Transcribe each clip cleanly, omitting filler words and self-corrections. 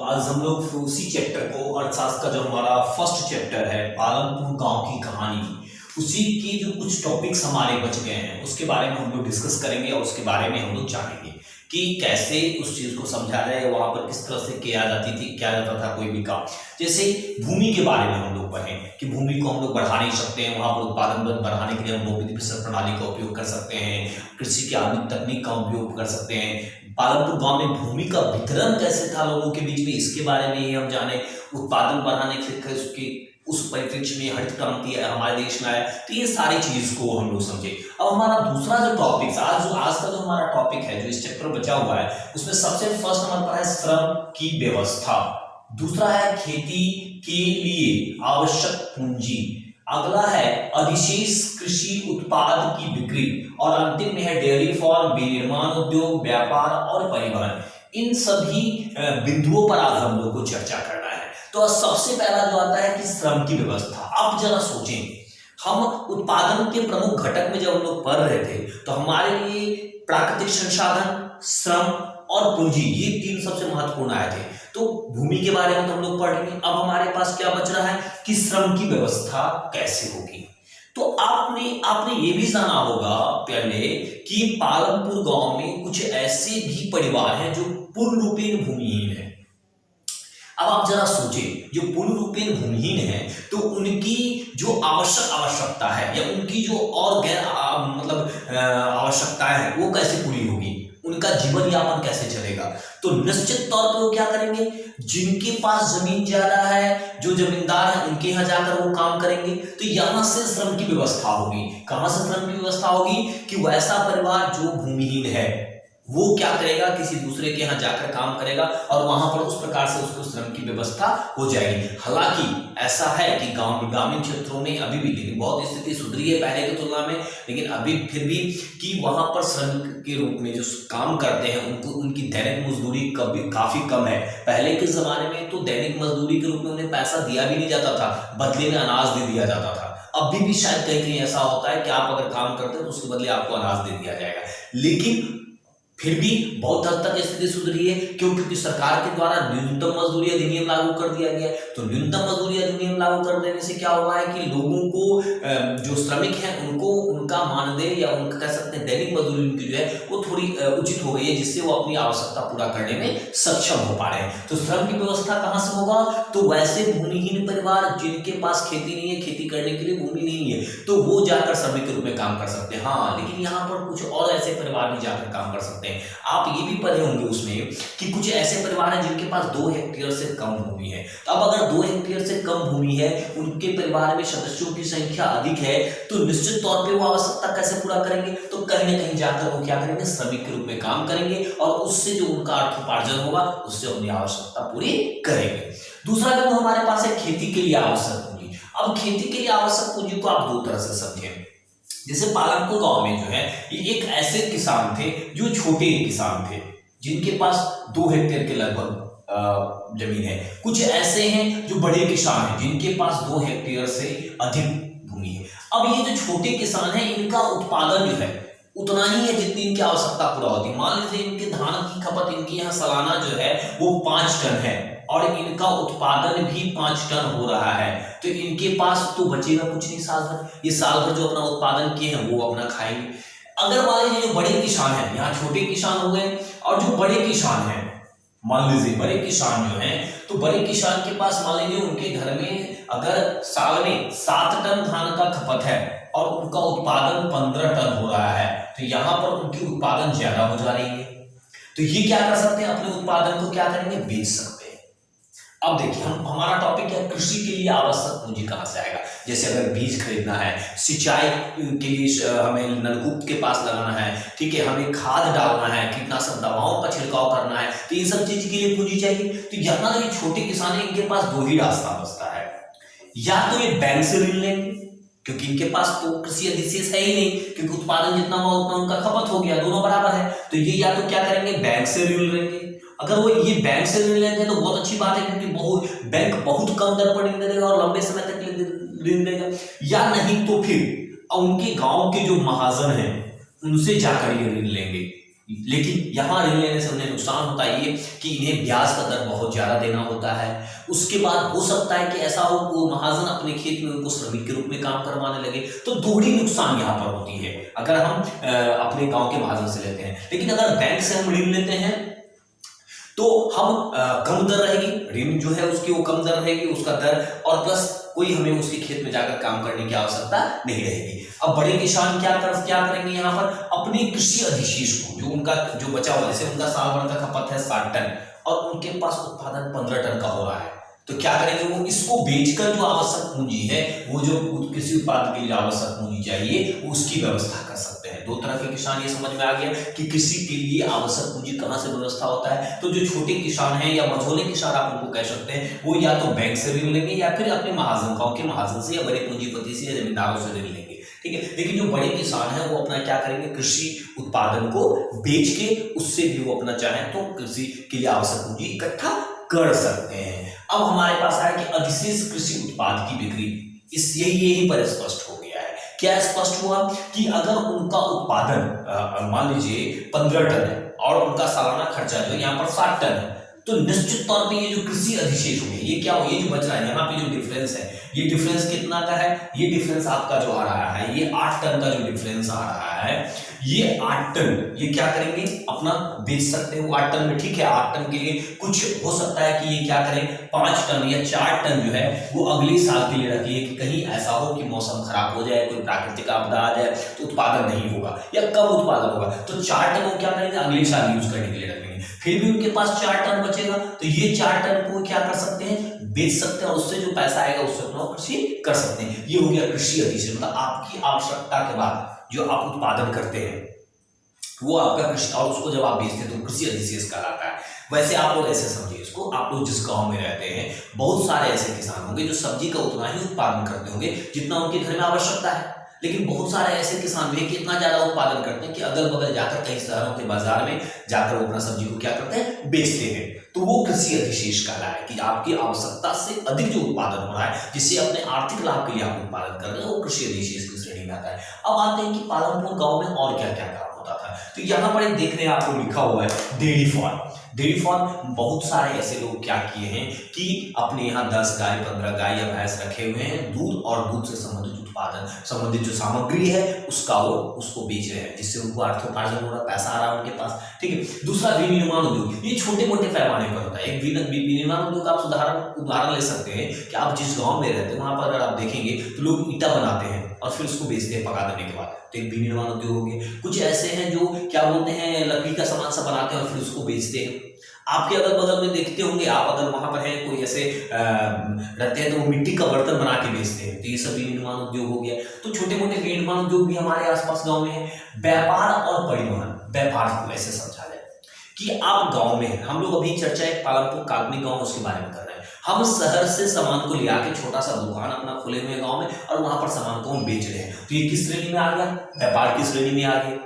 आज हम लोग उसी चैप्टर को अर्थशास्त्र का जो हमारा फर्स्ट चैप्टर है पालमपुर गांव की कहानी, उसी की जो कुछ टॉपिक्स हमारे बच गए हैं उसके बारे में हम लोग डिस्कस करेंगे और उसके बारे में हम लोग जानेंगे कि कैसे उस चीज को समझा जाए, वहां पर किस तरह से किया जाता था कोई भी काम। जैसे भूमि के बारे में हम लोग पढ़े कि भूमि को हम लोग बढ़ा नहीं सकते हैं, वहां पर उत्पादन बढ़ाने के लिए हम रोपनी वितरण प्रणाली का उपयोग कर सकते हैं, कृषि की आधुनिक तकनीक का उपयोग कर सकते हैं। पालमपुर गांव में भूमि का वितरण कैसे था लोगों के बीच में, इसके बारे में ही हम जाने। उत्पादन बढ़ाने के उसके उस परिप्रेक्ष्य में हरित क्रांति हमारे देश में आया, तो ये सारी चीज को हम लोग समझे। अब हमारा दूसरा जो टॉपिक आज का जो हमारा टॉपिक है, जो इस चैप्टर बचा हुआ है, उसमें सबसे फर्स्ट हमारे पास है श्रम की व्यवस्था, दूसरा है खेती के लिए आवश्यक पूंजी, अगला है अधिशेष कृषि उत्पाद की बिक्री और अंतिम में है डेयरी फार्म, विनिर्माण उद्योग, व्यापार और परिवहन। इन सभी बिंदुओं पर आज हम लोग को चर्चा करना है। तो सबसे पहला जो आता है कि श्रम की व्यवस्था। आप जरा सोचें, हम उत्पादन के प्रमुख घटक में जब हम लोग पढ़ रहे थे तो हमारे लिए प्राकृतिक संसाधन, श्रम और पूंजी, ये तीन सबसे महत्वपूर्ण आए थे। तो भूमि के बारे में तो हम लोग पढ़ लेंगे। अब हमारे पास क्या बच रहा है कि श्रम की व्यवस्था कैसे होगी। तो आपने ये भी जाना होगा पहले कि पालमपुर गांव में कुछ ऐसे भी परिवार हैं जो पूर्ण रूपेण भूमिहीन है। अब आप जरा सोचें, जो पूर्ण रूपेण भूमिहीन है तो उनकी जो आवश्यकता है या उनकी जो और गैर आवश्यकताएं हैं वो कैसे पूरी होगी, उनका जीवन यापन कैसे चलेगा। तो निश्चित तौर पर वो क्या करेंगे, जिनके पास जमीन ज्यादा है, जो जमींदार है, उनके यहाँ जाकर वो काम करेंगे। तो यहां से श्रम की व्यवस्था होगी। कहां से श्रम की व्यवस्था होगी कि वैसा परिवार जो भूमिहीन है वो क्या करेगा, किसी दूसरे के यहाँ जाकर काम करेगा और वहां पर उस प्रकार से उसको श्रम की व्यवस्था हो जाएगी। हालांकि ऐसा है कि ग्रामीण क्षेत्रों में अभी भी, लेकिन बहुत स्थिति सुधरी है पहले की तुलना में, लेकिन अभी फिर भी कि वहां पर श्रम के रूप में जो काम करते हैं उनको उनकी दैनिक मजदूरी काफी कम है। पहले के जमाने में तो दैनिक मजदूरी के रूप में उन्हें पैसा दिया भी नहीं जाता था, बदले में अनाज दे दिया जाता था। अभी भी शायद कहीं कहीं ऐसा होता है कि आप अगर काम करते हैं तो उसके बदले आपको अनाज दे दिया जाएगा, लेकिन फिर भी बहुत हद तक स्थिति सुधरी है। क्योंकि सरकार के द्वारा न्यूनतम मजदूरी अधिनियम लागू कर दिया गया है। तो न्यूनतम मजदूरी अधिनियम लागू कर देने से क्या हुआ है कि लोगों को, जो श्रमिक हैं, उनको उनका मानदेय या उनका कह सकते हैं दैनिक मजदूरी उनकी जो है वो थोड़ी उचित हो गई है, जिससे वो अपनी आवश्यकता पूरा करने में सक्षम हो पा रहे हैं। तो श्रम की व्यवस्था कहां से होगा, तो वैसे भूमिहीन परिवार जिनके पास खेती नहीं है, खेती करने के लिए भूमि नहीं है, तो वो जाकर श्रमिक के रूप में काम कर सकते हैं। हाँ, लेकिन यहाँ पर कुछ और ऐसे परिवार भी जाकर काम कर सकते हैं। आप ये भी पढ़े होंगे उसमें कि कुछ ऐसे परिवार हैं जिनके पास 2 हेक्टेयर से कम भूमि है। तो अब अगर 2 हेक्टेयर से कम भूमि है, उनके परिवार में सदस्यों की संख्या अधिक है, तो निश्चित तौर पे वो आवश्यकता कैसे पूरा करेंगे, तो कहीं ना कहीं जाकर वो क्या करेंगे, श्रमिक के रूप में काम करेंगे और उससे जो उनका अर्थोपार्जन होगा उससे अपनी आवश्यकता पूरी करेंगे। दूसरा बिंदु हमारे पास है खेती के लिए आवश्यक पूंजी। अब खेती के लिए आवश्यक पूंजी को आप 2 तरह से समझें। जैसे पालमपुर गांव में जो है ये एक ऐसे किसान थे जो छोटे किसान थे, जिनके पास 2 हेक्टेयर के लगभग जमीन है। कुछ ऐसे हैं जो बड़े किसान हैं जिनके पास 2 हेक्टेयर से अधिक भूमि है। अब ये जो छोटे किसान हैं, इनका उत्पादन जो है उतना ही है जितनी इनकी आवश्यकता पूरा होती है। मान लीजिए इनके धान की खपत इनके यहाँ सालाना जो है वो 5 टन है और इनका उत्पादन भी 5 टन हो रहा है, तो इनके पास तो बचेगा कुछ नहीं साल भर। ये साल भर जो अपना उत्पादन किए हैं वो अपना खाएंगे। अगर मान लीजिए जो बड़े किसान हैं, यहाँ छोटे किसान हो गए और जो बड़े किसान हैं, मान लीजिए बड़े किसान जो हैं, तो बड़े किसान के पास मान लीजिए उनके घर में अगर साल में 7 टन धान का खपत है और उनका उत्पादन 15 टन हो रहा है, तो यहाँ पर उनकी उत्पादन ज्यादा हो जा रही है। तो ये क्या कर सकते हैं, अपने उत्पादन को क्या करेंगे, बेच सकते हैं। अब देखिए, हमारा टॉपिक है कृषि के लिए आवश्यक पूंजी कहां से आएगा। जैसे अगर बीज खरीदना है, सिंचाई के लिए हमें नलकूप के पास लगाना है, ठीक है, हमें खाद डालना है, कीटनाशक दवाओं का छिड़काव करना है, तो ये सब चीज के लिए पूंजी चाहिए। तो यहाँ ये छोटे किसान है, इनके पास 2 ही रास्ता बचता है। या तो ये बैंक से ऋण लेंगे, क्योंकि इनके पास तो कृषि अधिशेष है ही नहीं, क्योंकि उत्पादन जितना हुआ उतना उनका खपत हो गया, दोनों बराबर है। तो ये या तो क्या करेंगे, बैंक से ऋण लेंगे। अगर वो ये बैंक से ऋण लेते हैं तो बहुत अच्छी बात है, क्योंकि बैंक बहुत कम दर पर ऋण देगा और लंबे समय तक ऋण देगा। या नहीं तो फिर उनके गांव के जो महाजन हैं उनसे जाकर ये ऋण लेंगे। लेकिन यहाँ ऋण लेने से उन्हें नुकसान होता है ये कि इन्हें ब्याज का दर बहुत ज्यादा देना होता है। उसके बाद हो सकता है कि ऐसा हो वो महाजन अपने खेत में उनको श्रमिक के रूप में काम करवाने लगे, तो दोहरी नुकसान यहाँ पर होती है अगर हम अपने गांव के महाजन से लेते हैं। लेकिन अगर बैंक से हम ऋण लेते हैं तो हम कम दर रहेगी, ऋण जो है उसकी वो कम दर रहेगी, उसका दर, और प्लस कोई हमें उसके खेत में जाकर काम करने की आवश्यकता नहीं रहेगी। अब बड़े किसान क्या करेंगे यहाँ पर, अपने कृषि अधिशेष को, जो उनका जो बचा हुआ, जैसे उनका साल भर का खपत है 60 टन और उनके पास उत्पादन 15 टन का हो रहा है, तो क्या करेंगे, वो इसको बेचकर जो आवश्यक पूंजी है, वो जो कृषि उत्पाद के लिए आवश्यक पूंजी चाहिए उसकी व्यवस्था कर सकते हैं। दो तरह के किसान, ये समझ में आ गया कि कृषि के लिए आवश्यक पूंजी कहां से व्यवस्था होता है। तो जो छोटे किसान हैं या मझोले किसान आप उनको कह सकते हैं, वो या तो बैंक से ऋण लेंगे या फिर अपने महाजन, गांव के महाजन से या बड़े पूंजीपति से या जमींदारों से ऋण लेंगे, ठीक है। लेकिन जो बड़े किसान हैं वो अपना क्या करेंगे, कृषि उत्पादन को बेच के उससे भी वो अपना चाहें तो कृषि के लिए आवश्यक पूंजी इकट्ठा कर सकते हैं। अब हमारे पास आया कि अधिशेष कृषि उत्पाद की बिक्री, इस यही पर स्पष्ट हो गया है। क्या स्पष्ट हुआ कि अगर उनका उत्पादन मान लीजिए 15 टन है और उनका सालाना खर्चा जो यहाँ पर 60 टन है, तो निश्चित तौर पे ये जो कृषि अधिशेष हो गया, ये क्या हो, ये जो बच रहा है यहाँ पे जो डिफरेंस है, ये डिफरेंस कितना का है, ये डिफरेंस आपका जो आ रहा है, ये 8 टन का जो डिफरेंस आ रहा है, ये 8 टन ये क्या करेंगे, अपना बेच सकते हैं। वो 8 टन में ठीक है, 8 टन के लिए कुछ हो सकता है कि ये क्या करें, 5 टन या 4 टन जो है वो अगले साल के लिए रखिए कि कहीं ऐसा हो कि मौसम खराब हो जाए, कोई प्राकृतिक आपदा आ जाए तो उत्पादन नहीं होगा या कम उत्पादन होगा, तो 4 टन वो क्या करेंगे, अगले साल यूज करने के लिए रखेंगे। फिर भी उनके पास 4 टन बचेगा तो ये 4 टन को क्या कर सकते हैं, बेच सकते हैं, और उससे जो पैसा आएगा उससे अपना कृषि कर सकते हैं। ये हो गया कृषि अधिशेष, मतलब आपकी आवश्यकता के बाद जो आप उत्पादन करते हैं वो आपका कृषि, और उसको जब आप बेचते हैं तो कृषि अधिशेष कहलाता है। वैसे आप लोग ऐसे समझिए इसको, आप लोग जिस गांव में रहते हैं बहुत सारे ऐसे किसान होंगे जो सब्जी का उतना ही उत्पादन करते होंगे जितना उनके घर में आवश्यकता है, लेकिन बहुत सारे ऐसे किसान भी कि इतना ज्यादा उत्पादन करते हैं कि अगल बगल जाकर कई शहरों के बाजार में जाकर वो अपना सब्जी को क्या करते हैं, बेचते हैं। तो वो कृषि अधिशेष कहला है कि आपकी आवश्यकता से अधिक जो उत्पादन हो रहा है, जिससे अपने आर्थिक लाभ के लिए आप उत्पादन कर रहे हैं, वो कृषि अधिशेष की श्रेणी में आता है। अब आते हैं कि पालनपुर गाँव में और क्या क्या काम होता था। तो यहाँ पर एक देख रहे हैं आपको लिखा हुआ है डेयरी फार्म। डेयरी फार्म बहुत सारे ऐसे लोग क्या किए हैं कि अपने यहाँ 10 गाय 15 गाय या भैंस रखे हुए हैं, दूध और दूध से संबंधित उत्पादन संबंधित जो सामग्री है उसका वो उसको बेच रहे हैं, जिससे उनको अर्थोपार्जन हो रहा है, पैसा आ रहा है उनके पास, ठीक है। दूसरा विनिर्माण उद्योग, ये छोटे मोटे पैमाने पर होता है। एक विनिर्माण उद्योग आप उदाहरण ले सकते हैं कि आप जिस गाँव में रहते हैं वहां पर अगर आप देखेंगे तो लोग ईटा बनाते हैं और फिर उसको बेचते हैं पका देने के बाद, तो एक विनिर्माण उद्योग हो गया। कुछ ऐसे हैं जो क्या बोलते हैं, लकड़ी का सामान सब बनाते हैं और फिर उसको बेचते हैं। आपके अगल बगल में देखते होंगे आप, अगर वहां पर है कोई ऐसे रहते हैं तो वो मिट्टी का बर्तन बना के बेचते हैं, तो ये सब विनिर्माण उद्योग हो गया। तो छोटे मोटे विनिर्माण उद्योग भी हमारे आसपास गाँव में है। व्यापार और परिवहन, व्यापार को ऐसे समझा जाए कि आप गाँव में, हम लोग अभी चर्चा एक पालनपुर काल्पनिक गाँव उसके बारे में कर रहे हैं, हम शहर से सामान को ले आके छोटा सा दुकान अपना खोले हुए गांव में और वहां पर सामान को हम बेच रहे हैं, तो ये किस श्रेणी में आ गया, व्यापार की श्रेणी में आ गया।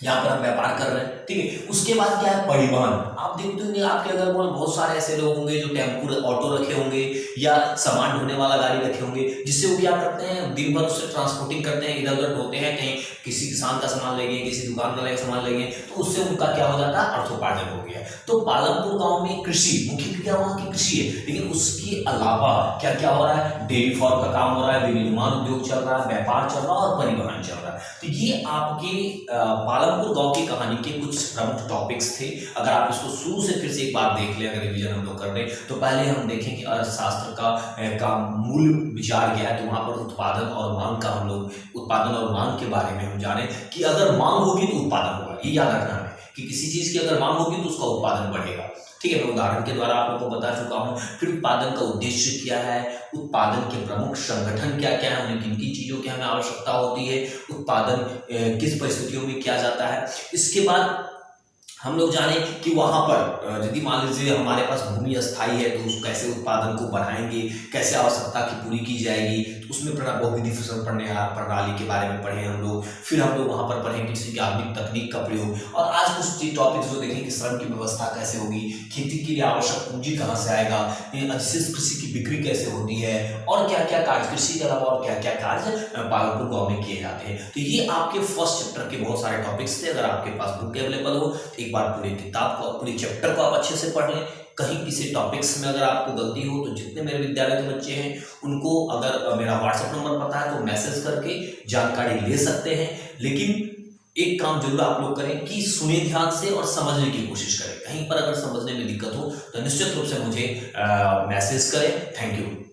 यहाँ पर हम व्यापार कर रहे हैं, ठीक है। उसके बाद क्या है, परिवहन। आप देखते होंगे आपके अगर बहुत सारे ऐसे लोग होंगे जो टेम्पू ऑटो रखे होंगे या सामान ढोने वाला गाड़ी रखे होंगे, जिससे वो क्या करते हैं, दिन भर उससे ट्रांसपोर्टिंग करते हैं, इधर उधर ढोते हैं, कहीं किसी किसान का सामान लेंगे, किसी दुकान वाले का सामान लेंगे, तो उससे उनका क्या हो जाता है, अर्थोपार्जन हो गया। तो पालनपुर गाँव में कृषि मुख्य क्रिया वहाँ की कृषि है, लेकिन उसके अलावा क्या क्या हो रहा है, डेयरी फार्म का काम हो रहा है, विनिर्माण उद्योग चल रहा है, व्यापार चल रहा है और परिवहन चल रहा है। तो ये आपके पालनपुर गांव की कहानी के कुछ प्रमुख टॉपिक्स थे। अगर आप इसको शुरू से फिर से एक बार देख लें, अगर रिवीजन हम लोग कर रहे हैं, तो पहले हम देखें कि अर्थशास्त्र का मूल विचार क्या है, तो वहां पर उत्पादन और मांग का हम लोग उत्पादन और मांग के बारे में हम जाने कि अगर मांग होगी तो उत्पादन होगा। ये याद रखना है कि किसी चीज की अगर मांग होगी तो उसका उत्पादन बढ़ेगा, ठीक है। मैं उदाहरण के द्वारा आप लोगों को बता चुका हूं। फिर उत्पादन का उद्देश्य क्या है, उत्पादन के प्रमुख संगठन क्या क्या है, उन्हें किन किन चीजों की हमें आवश्यकता होती है, उत्पादन किस परिस्थितियों में किया जाता है। इसके बाद हम लोग जाने कि वहाँ पर यदि मान लीजिए हमारे पास भूमि अस्थाई है तो उस कैसे उत्पादन को बढ़ाएंगे, कैसे आवश्यकता की पूरी की जाएगी, तो उसमें बहुविधि फसल प्रणाली के बारे में पढ़े हम लोग। फिर हम लोग वहाँ पर पढ़ें कृषि की आधुनिक तकनीक का प्रयोग, और आज कुछ टॉपिक्स जो देखें कि श्रम की व्यवस्था कैसे होगी, खेती के लिए आवश्यक पूंजी कहाँ से आएगा, अधिशेष कृषि की बिक्री कैसे होती है, और क्या क्या कार्य कृषि के अलावा और क्या क्या कार्य पालनपुर गाँव में किए जाते हैं। तो ये आपके फर्स्ट चैप्टर के बहुत सारे टॉपिक्स थे। अगर आपके पास बुक अवेलेबल हो एक बार पूरी किताब को, पूरी चैप्टर को आप अच्छे से पढ़ लें। कहीं किसी टॉपिक्स में अगर आपको गलती हो तो जितने मेरे विद्यालय के बच्चे हैं उनको अगर मेरा व्हाट्सएप नंबर पता है तो मैसेज करके जानकारी ले सकते हैं। लेकिन एक काम जरूर आप लोग करें कि सुने ध्यान से और समझने की कोशिश करें। कहीं पर अगर समझने में दिक्कत हो तो निश्चित रूप से मुझे मैसेज करें। Thank you.